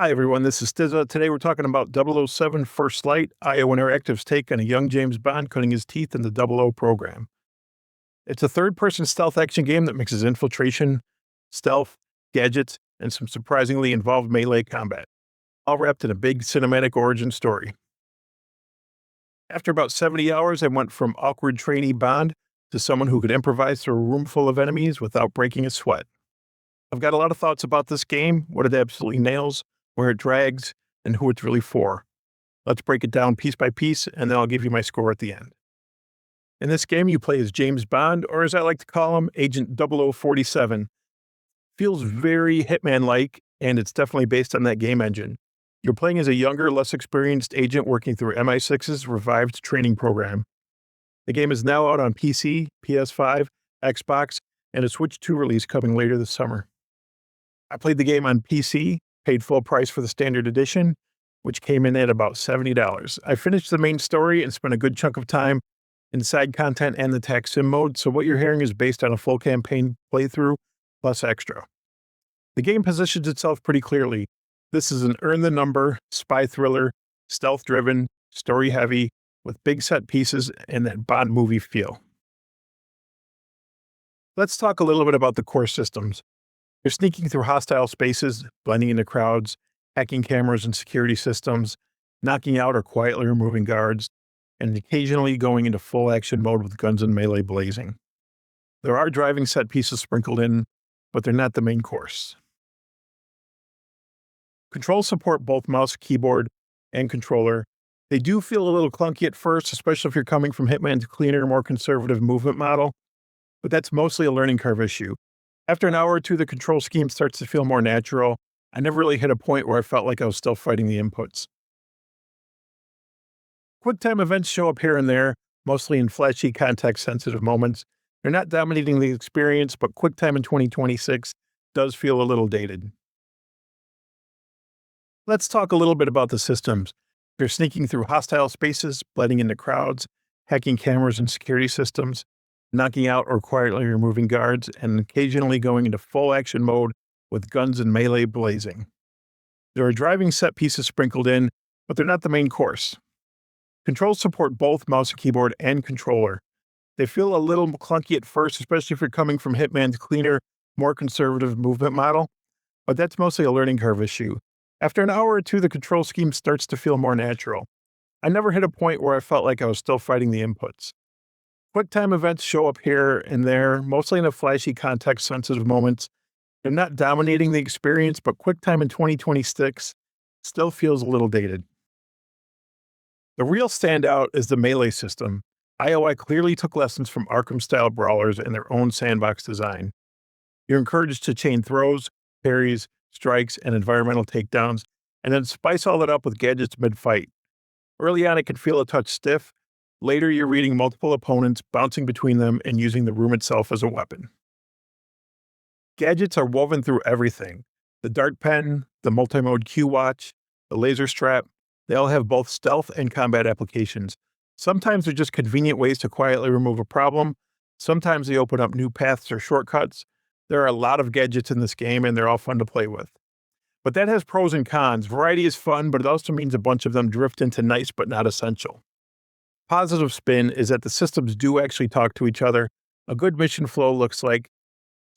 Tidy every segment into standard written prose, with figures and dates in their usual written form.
Hi, everyone. This is Stizza. Today we're talking about 007 First Light, IO Interactive's take on a young James Bond cutting his teeth in the 00 program. It's a third person stealth action game that mixes infiltration, stealth, gadgets, and some surprisingly involved melee combat, all wrapped in a big cinematic origin story. After about 70 hours, I went from awkward trainee Bond to someone who could improvise through a room full of enemies without breaking a sweat. I've got a lot of thoughts about this game, what it absolutely nails, where it drags, and who it's really for. Let's break it down piece by piece, and then I'll give you my score at the end. In this game, you play as James Bond, or as I like to call him, Agent 0047. Feels very Hitman-like, and it's definitely based on that game engine. You're playing as a younger, less experienced agent working through MI6's revived training program. The game is now out on PC, PS5, Xbox, and a Switch 2 release coming later this summer. I played the game on PC, paid full price for the standard edition, which came in at about $70. I finished the main story and spent a good chunk of time in side content and the tax sim mode, so what you're hearing is based on a full campaign playthrough plus extra. The game positions itself pretty clearly. This is an earn the number, spy thriller, stealth-driven, story-heavy, with big set pieces and that Bond movie feel. Let's talk a little bit about the core systems. You're sneaking through hostile spaces, blending into crowds, hacking cameras and security systems, knocking out or quietly removing guards, and occasionally going into full action mode with guns and melee blazing. There are driving set pieces sprinkled in, but they're not the main course. Controls support both mouse, keyboard, and controller. They do feel a little clunky at first, especially if you're coming from Hitman's cleaner, more conservative movement model, but that's mostly a learning curve issue. After an hour or two, the control scheme starts to feel more natural. I never really hit a point where I felt like I was still fighting the inputs. QuickTime events show up here and there, mostly in flashy, context-sensitive moments. They're not dominating the experience, but QuickTime in 2026 does feel a little dated. Let's talk a little bit about the systems. You're sneaking through hostile spaces, blending into crowds, hacking cameras and security systems, knocking out or quietly removing guards, and occasionally going into full action mode with guns and melee blazing. There are driving set pieces sprinkled in, but they're not the main course. Controls support both mouse and keyboard and controller. They feel a little clunky at first, especially if you're coming from Hitman's cleaner, more conservative movement model, but that's mostly a learning curve issue. After an hour or two, the control scheme starts to feel more natural. I never hit a point where I felt like I was still fighting the inputs. QuickTime events show up here and there, mostly in the flashy, context-sensitive moments. They're not dominating the experience, but QuickTime in 2026 still feels a little dated. The real standout is the melee system. IOI clearly took lessons from Arkham-style brawlers in their own sandbox design. You're encouraged to chain throws, parries, strikes, and environmental takedowns, and then spice all that up with gadgets mid-fight. Early on, it can feel a touch stiff. Later, you're reading multiple opponents, bouncing between them, and using the room itself as a weapon. Gadgets are woven through everything. The dart pen, the multi-mode Q watch, the laser strap, they all have both stealth and combat applications. Sometimes they're just convenient ways to quietly remove a problem. Sometimes they open up new paths or shortcuts. There are a lot of gadgets in this game, and they're all fun to play with. But that has pros and cons. Variety is fun, but it also means a bunch of them drift into nice but not essential. Positive spin is that the systems do actually talk to each other. A good mission flow looks like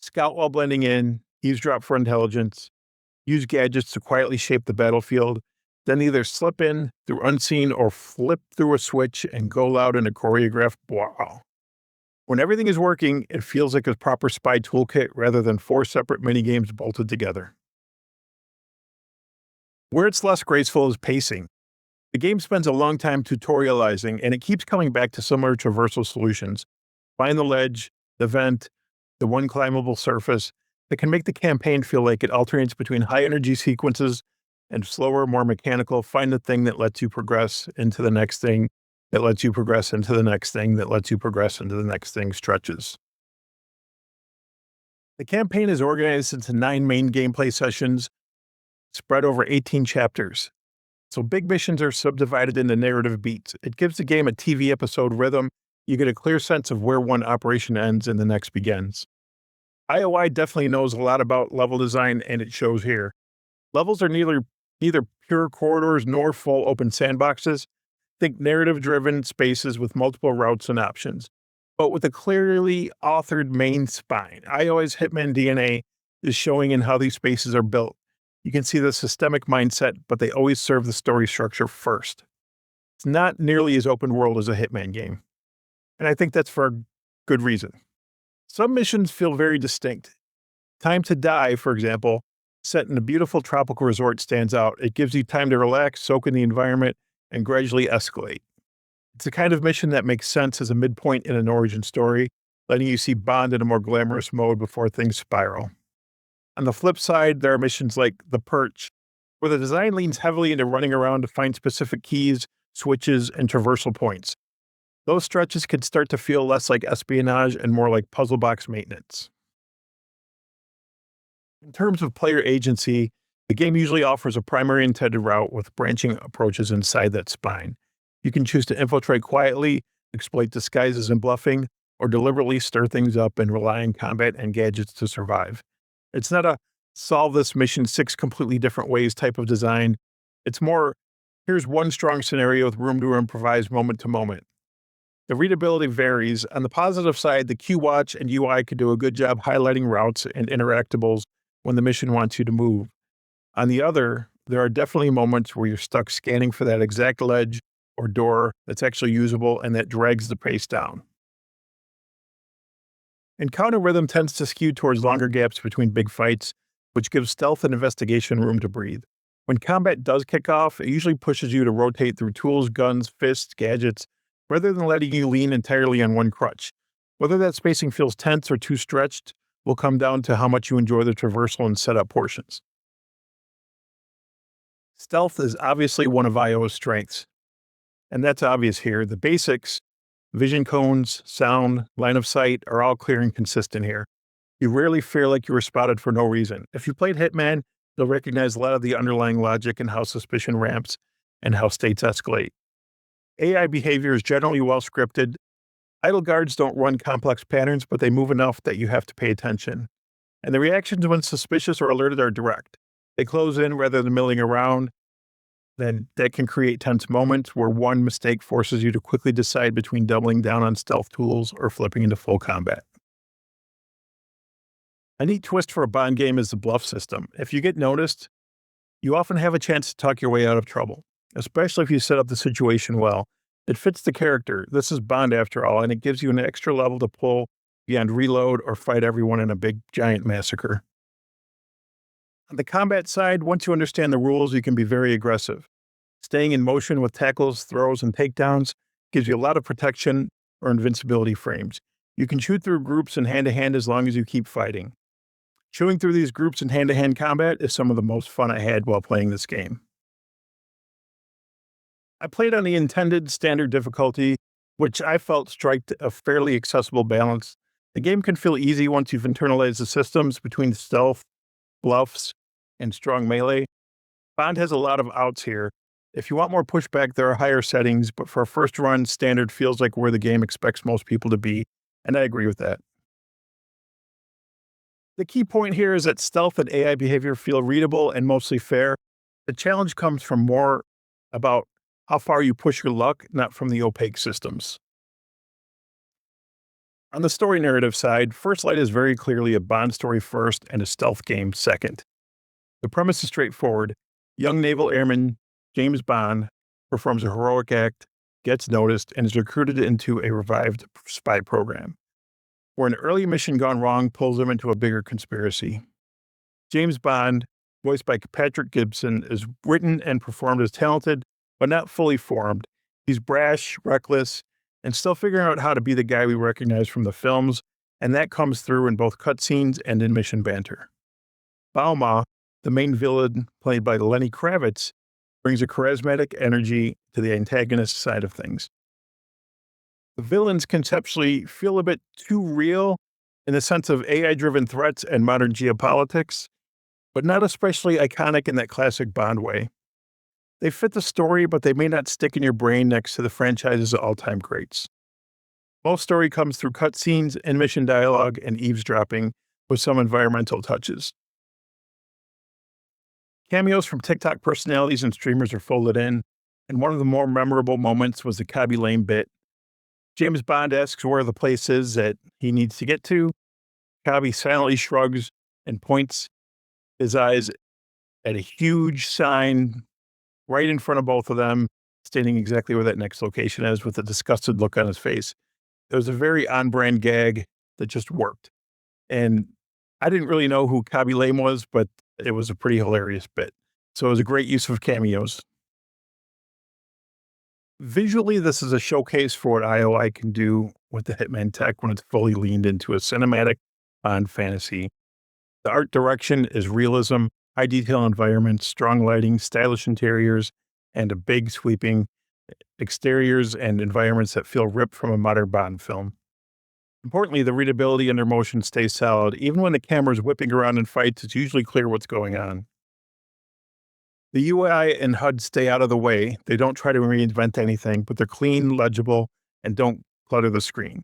scout while blending in, eavesdrop for intelligence, use gadgets to quietly shape the battlefield, then either slip in through unseen or flip through a switch and go loud in a choreographed brawl. When everything is working, it feels like a proper spy toolkit rather than 4 separate minigames bolted together. Where it's less graceful is pacing. The game spends a long time tutorializing, and it keeps coming back to similar traversal solutions. Find the ledge, the vent, the one climbable surface that can make the campaign feel like it alternates between high-energy sequences and slower, more mechanical, find the thing that lets you progress into the next thing, that lets you progress into the next thing, that lets you progress into the next thing stretches. The campaign is organized into 9 main gameplay sessions, spread over 18 chapters. So big missions are subdivided into narrative beats. It gives the game a TV episode rhythm. You get a clear sense of where one operation ends and the next begins. IOI definitely knows a lot about level design, and it shows here. Levels are neither Neither pure corridors nor full open sandboxes. Think narrative-driven spaces with multiple routes and options, but with a clearly authored main spine. iOS Hitman DNA is showing in how these spaces are built. You can see the systemic mindset, but they always serve the story structure first. It's not nearly as open world as a Hitman game, and I think that's for a good reason. Some missions feel very distinct. Time to Die, for example, set in a beautiful tropical resort stands out. It gives you time to relax, soak in the environment, and gradually escalate. It's the kind of mission that makes sense as a midpoint in an origin story, letting you see Bond in a more glamorous mode before things spiral. On the flip side, there are missions like The Perch, where the design leans heavily into running around to find specific keys, switches, and traversal points. Those stretches can start to feel less like espionage and more like puzzle box maintenance. In terms of player agency, the game usually offers a primary intended route with branching approaches inside that spine. You can choose to infiltrate quietly, exploit disguises and bluffing, or deliberately stir things up and rely on combat and gadgets to survive. It's not a solve this mission 6 completely different ways type of design. It's more, here's one strong scenario with room to improvise moment to moment. The readability varies. On the positive side, the Q Watch and UI could do a good job highlighting routes and interactables when the mission wants you to move. On the other, there are definitely moments where you're stuck scanning for that exact ledge or door that's actually usable and that drags the pace down. Encounter rhythm tends to skew towards longer gaps between big fights, which gives stealth and investigation room to breathe. When combat does kick off, it usually pushes you to rotate through tools, guns, fists, gadgets, rather than letting you lean entirely on one crutch. Whether that spacing feels tense or too stretched will come down to how much you enjoy the traversal and setup portions. Stealth is obviously one of iO's strengths, and that's obvious here. The basics, vision cones, sound, line of sight, are all clear and consistent here. You rarely feel like you were spotted for no reason. If you played Hitman, you'll recognize a lot of the underlying logic in how suspicion ramps and how states escalate. AI behavior is generally well scripted. Idle guards don't run complex patterns, but they move enough that you have to pay attention. And the reactions when suspicious or alerted are direct. They close in rather than milling around. Then that can create tense moments where one mistake forces you to quickly decide between doubling down on stealth tools or flipping into full combat. A neat twist for a Bond game is the bluff system. If you get noticed, you often have a chance to talk your way out of trouble, especially if you set up the situation well. It fits the character. This is Bond after all, and it gives you an extra level to pull beyond reload or fight everyone in a big giant massacre. On the combat side, once you understand the rules, you can be very aggressive. Staying in motion with tackles, throws, and takedowns gives you a lot of protection or invincibility frames. You can shoot through groups and hand-to-hand as long as you keep fighting. Chewing through these groups in hand-to-hand combat is some of the most fun I had while playing this game. I played on the intended standard difficulty, which I felt struck a fairly accessible balance. The game can feel easy once you've internalized the systems between stealth, bluffs, and strong melee. Bond has a lot of outs here. If you want more pushback, there are higher settings, but for a first run, standard feels like where the game expects most people to be, and I agree with that. The key point here is that stealth and AI behavior feel readable and mostly fair. The challenge comes from more about how far you push your luck, not from the opaque systems. On the story narrative side, First Light is very clearly a Bond story first and a stealth game second. The premise is straightforward. Young naval airman James Bond performs a heroic act, gets noticed, and is recruited into a revived spy program, where an early mission gone wrong pulls him into a bigger conspiracy. James Bond, voiced by Patrick Gibson, is written and performed as talented, but not fully formed. He's brash, reckless, and still figuring out how to be the guy we recognize from the films, and that comes through in both cutscenes and in mission banter. Bauma, the main villain played by Lenny Kravitz, brings a charismatic energy to the antagonist side of things. The villains conceptually feel a bit too real in the sense of AI-driven threats and modern geopolitics, but not especially iconic in that classic Bond way. They fit the story, but they may not stick in your brain next to the franchise's all-time greats. Most story comes through cutscenes, in-mission dialogue, and eavesdropping with some environmental touches. Cameos from TikTok personalities and streamers are folded in, and one of the more memorable moments was the Khaby Lame bit. James Bond asks where the place is that he needs to get to. Khaby silently shrugs and points his eyes at a huge sign right in front of both of them, stating exactly where that next location is with a disgusted look on his face. It was a very on-brand gag that just worked. And I didn't really know who Khaby Lame was, but it was a pretty hilarious bit. So it was a great use of cameos. Visually, this is a showcase for what IOI can do with the Hitman tech when it's fully leaned into a cinematic Bond fantasy. The art direction is realism, high detail environments, strong lighting, stylish interiors, and a big sweeping exteriors and environments that feel ripped from a modern Bond film. Importantly, the readability under motion stays solid. Even when the camera is whipping around in fights, it's usually clear what's going on. The UI and HUD stay out of the way. They don't try to reinvent anything, but they're clean, legible, and don't clutter the screen.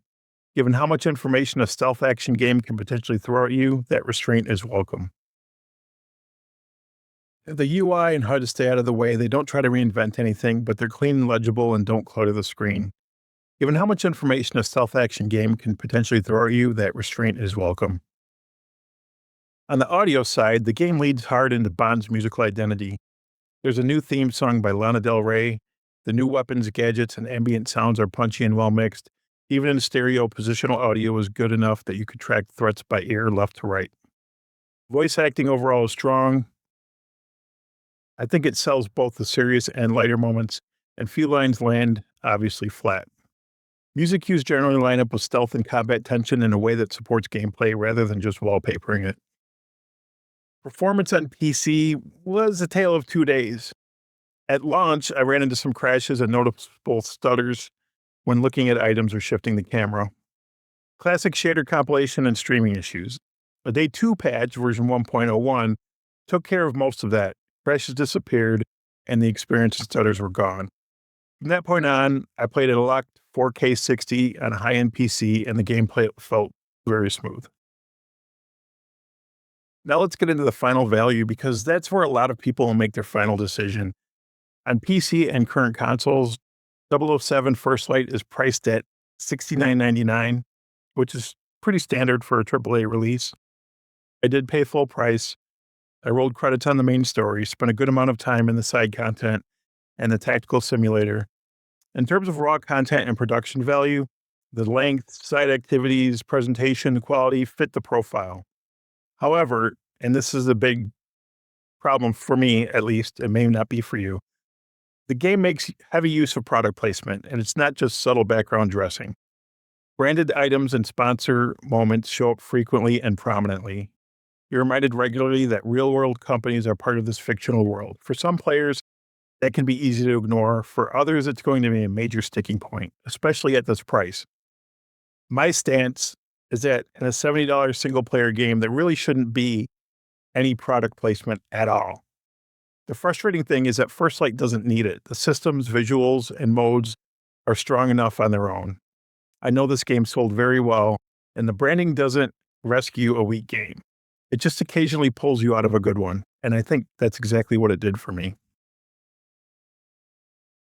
Given how much information a stealth action game can potentially throw at you, that restraint is welcome. The UI and HUD stay out of the way. They don't try to reinvent anything, but they're clean and legible and don't clutter the screen. Given how much information a stealth action game can potentially throw at you, that restraint is welcome. On the audio side, the game leads hard into Bond's musical identity. There's a new theme song by Lana Del Rey. The new weapons, gadgets, and ambient sounds are punchy and well mixed. Even in stereo, positional audio is good enough that you could track threats by ear left to right. Voice acting overall is strong. I think it sells both the serious and lighter moments, and few lines land obviously flat. Music cues generally line up with stealth and combat tension in a way that supports gameplay rather than just wallpapering it. Performance on PC was a tale of 2 days. At launch, I ran into some crashes and noticeable stutters when looking at items or shifting the camera. Classic shader compilation and streaming issues. A day 2 patch, version 1.01, took care of most of that. Crashes disappeared, and the experience and stutters were gone. From that point on, I played at a locked 4K 60 on a high-end PC, and the gameplay felt very smooth. Now let's get into the final value, because that's where a lot of people will make their final decision. On PC and current consoles, 007 First Light is priced at $69.99, which is pretty standard for a AAA release. I did pay full price. I rolled credits on the main story, spent a good amount of time in the side content and the tactical simulator. In terms of raw content and production value, the length, side activities, presentation, quality fit the profile. However, and this is a big problem for me, at least, it may not be for you, the game makes heavy use of product placement, and it's not just subtle background dressing. Branded items and sponsor moments show up frequently and prominently. You're reminded regularly that real-world companies are part of this fictional world. For some players, that can be easy to ignore. For others, it's going to be a major sticking point, especially at this price. My stance is that in a $70 single-player game, there really shouldn't be any product placement at all. The frustrating thing is that First Light doesn't need it. The systems, visuals, and modes are strong enough on their own. I know this game sold very well, and the branding doesn't rescue a weak game. It just occasionally pulls you out of a good one, and I think that's exactly what it did for me.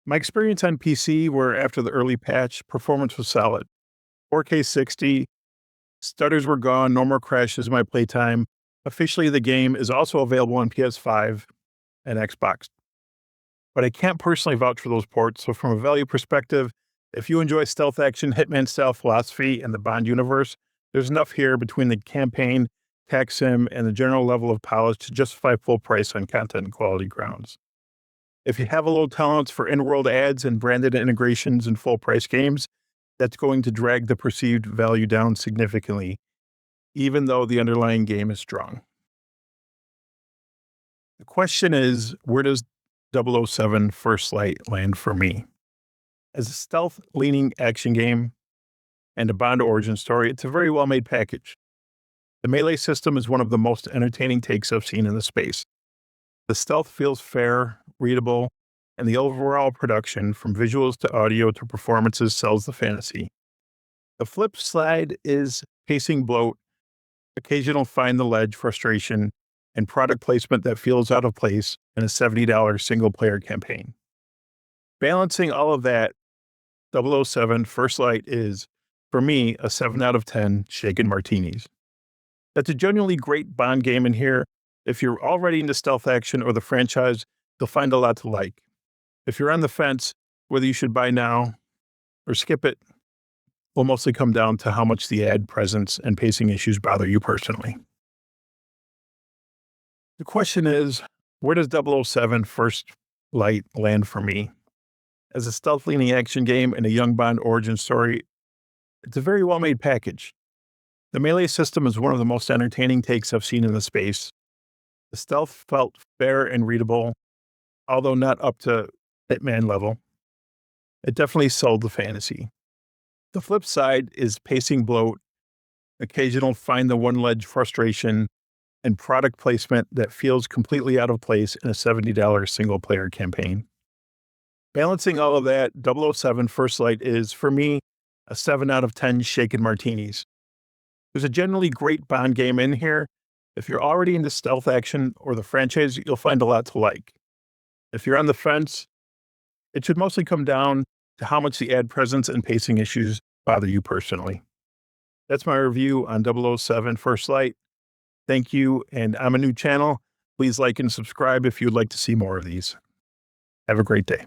My experience on PC, where after the early patch, performance was solid. 4K 60, stutters were gone, no more crashes in my playtime. Officially, the game is also available on PS5 and Xbox. But I can't personally vouch for those ports, so from a value perspective, if you enjoy stealth action, Hitman-style philosophy, and the Bond universe, there's enough here between the campaign, tac sim, and the general level of polish to justify full price on content and quality grounds. If you have a low tolerance for in-world ads and branded integrations in full-price games, that's going to drag the perceived value down significantly, even though the underlying game is strong. The question is, where does 007 First Light land for me? As a stealth-leaning action game and a Bond origin story, it's a very well-made package. The melee system is one of the most entertaining takes I've seen in the space. The stealth feels fair, readable, and the overall production, from visuals to audio to performances, sells the fantasy. The flip side is pacing bloat, occasional find the ledge frustration, and product placement that feels out of place in a $70 single-player campaign. Balancing all of that, 007 First Light is, for me, a 7 out of 10 shaken martinis. That's a genuinely great Bond game in here. If you're already into stealth action or the franchise, you'll find a lot to like. If you're on the fence, whether you should buy now or skip it will mostly come down to how much the ad presence and pacing issues bother you personally. The question is, where does 007 First Light land for me? As a stealth-leaning action game and a young Bond origin story, it's a very well-made package. The melee system is one of the most entertaining takes I've seen in the space. The stealth felt fair and readable, although not up to Hitman level. It definitely sold the fantasy. The flip side is pacing bloat, occasional find the one ledge frustration, and product placement that feels completely out of place in a $70 single-player campaign. Balancing all of that, 007 First Light is, for me, a 7 out of 10 shaken martinis. There's a generally great Bond game in here. If you're already into stealth action or the franchise, you'll find a lot to like. If you're on the fence, it should mostly come down to how much the ad presence and pacing issues bother you personally. That's my review on 007 First Light. Thank you, and I'm a new channel. Please like and subscribe if you'd like to see more of these. Have a great day.